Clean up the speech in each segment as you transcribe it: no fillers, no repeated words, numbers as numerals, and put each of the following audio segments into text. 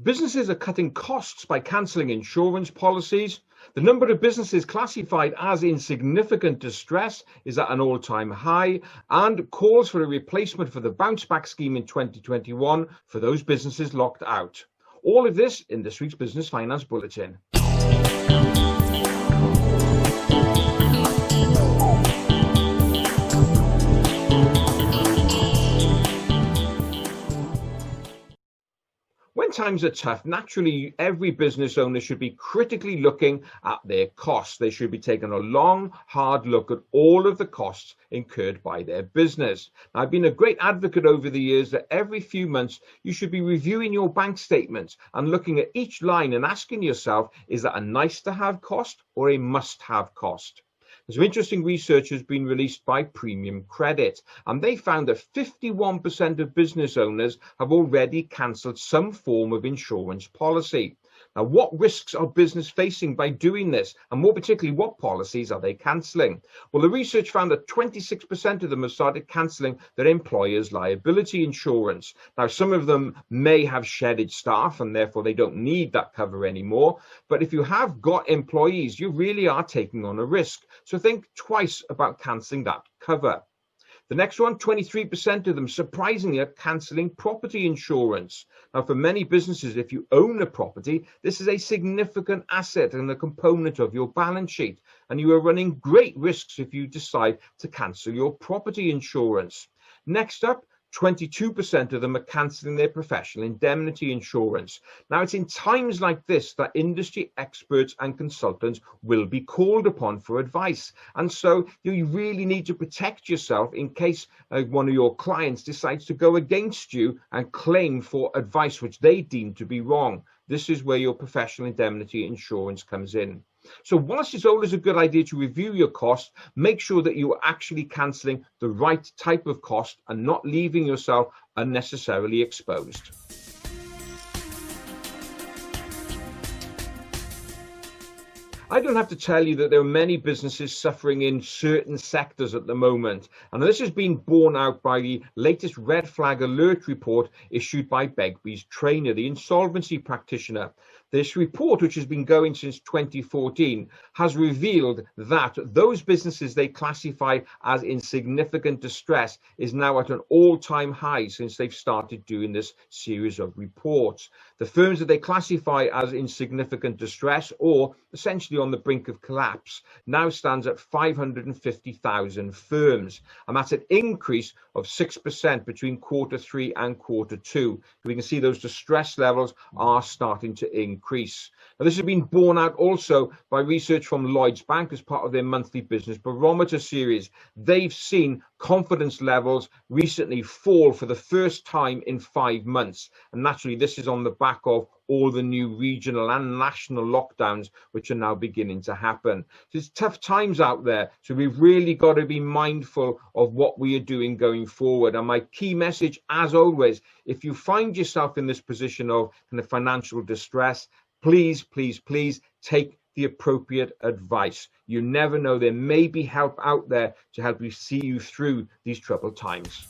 Businesses are cutting costs by cancelling insurance policies. The number of businesses classified as in significant distress is at an all-time high, and calls for a replacement for the bounce back scheme in 2021 for those businesses locked out. All of this in this week's Business Finance Bulletin. When times are tough, naturally, every business owner should be critically looking at their costs. They should be taking a long, hard look at all of the costs incurred by their business. Now, I've been a great advocate over the years that every few months you should be reviewing your bank statements and looking at each line and asking yourself, is that a nice to have cost or a must have cost? Some interesting research has been released by Premium Credit, and they found that 51% of business owners have already cancelled some form of insurance policy. Now, what risks are business facing by doing this? And more particularly, what policies are they cancelling? Well, the research found that 26% of them have started cancelling their employer's liability insurance. Now, some of them may have shedded staff and therefore they don't need that cover anymore. But if you have got employees, you really are taking on a risk. So think twice about cancelling that cover. The next one, 23% of them, surprisingly, are cancelling property insurance. Now, for many businesses, if you own a property, this is a significant asset and a component of your balance sheet. And you are running great risks if you decide to cancel your property insurance. Next up, 22% of them are cancelling their professional indemnity insurance. Now, it's in times like this that industry experts and consultants will be called upon for advice. And so you really need to protect yourself in case one of your clients decides to go against you and claim for advice which they deem to be wrong. This is where your professional indemnity insurance comes in. So whilst it's always a good idea to review your costs, make sure that you are actually cancelling the right type of cost and not leaving yourself unnecessarily exposed. I don't have to tell you that there are many businesses suffering in certain sectors at the moment, and this has been borne out by the latest red flag alert report issued by Begbies Traynor, the insolvency practitioner. This report, which has been going since 2014, has revealed that those businesses they classify as in significant distress is now at an all-time high since they've started doing this series of reports. The firms that they classify as in significant distress, or essentially on the brink of collapse, now stands at 550,000 firms, and that's an increase of 6% between Q3 and Q2. We can see those distress levels are starting to increase. Now, this has been borne out also by research from Lloyds Bank as part of their monthly business barometer series. They've seen confidence levels recently fall for the first time in 5 months, and naturally this is on the back of all the new regional and national lockdowns which are now beginning to happen. So it's tough times out there, so we've really got to be mindful of what we are doing going forward. And my key message, as always, if you find yourself in this position of kind of financial distress, please take the appropriate advice. You never know, there may be help out there to help you see you through these troubled times.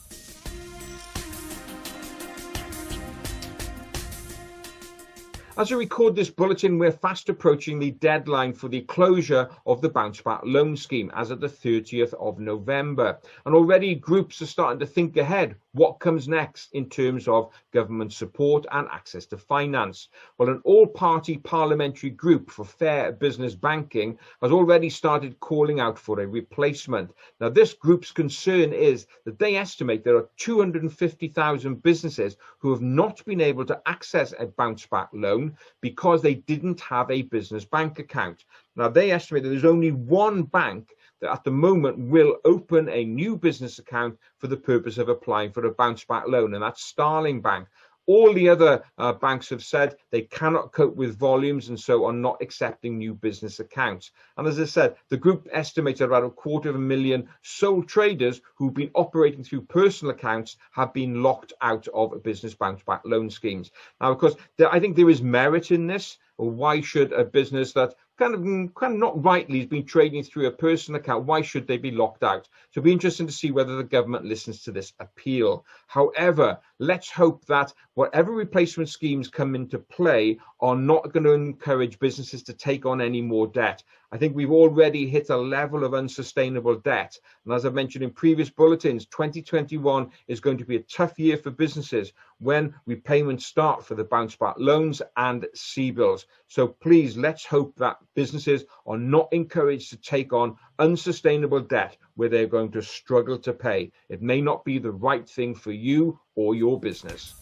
As I record this bulletin, we're fast approaching the deadline for the closure of the bounce back loan scheme as of the 30th of November. And already groups are starting to think ahead. What comes next in terms of government support and access to finance? Well, an all-party parliamentary group for fair business banking has already started calling out for a replacement. Now, this group's concern is that they estimate there are 250,000 businesses who have not been able to access a bounce back loan because they didn't have a business bank account. Now, they estimate that there's only one bank that at the moment will open a new business account for the purpose of applying for a bounce back loan, and that's Starling Bank. All the other banks have said they cannot cope with volumes and so are not accepting new business accounts. And as I said, the group estimates about 250,000 sole traders who've been operating through personal accounts have been locked out of business bounce back loan schemes. Now, of course, I think there is merit in this. Why should a business that kind of not rightly has been trading through a personal account, why should they be locked out? So it'll be interesting to see whether the government listens to this appeal. However, let's hope that whatever replacement schemes come into play are not going to encourage businesses to take on any more debt. I think we've already hit a level of unsustainable debt. And as I've mentioned in previous bulletins, 2021 is going to be a tough year for businesses when repayments start for the bounce back loans and CBILS. So please, let's hope that businesses are not encouraged to take on unsustainable debt where they're going to struggle to pay. It may not be the right thing for you or your business.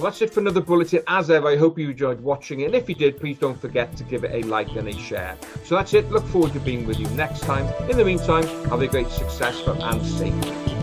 Well, that's it for another bulletin. As ever, I hope you enjoyed watching it. And if you did, please don't forget to give it a like and a share. So that's it. Look forward to being with you next time. In the meantime, have a great, successful and safe week.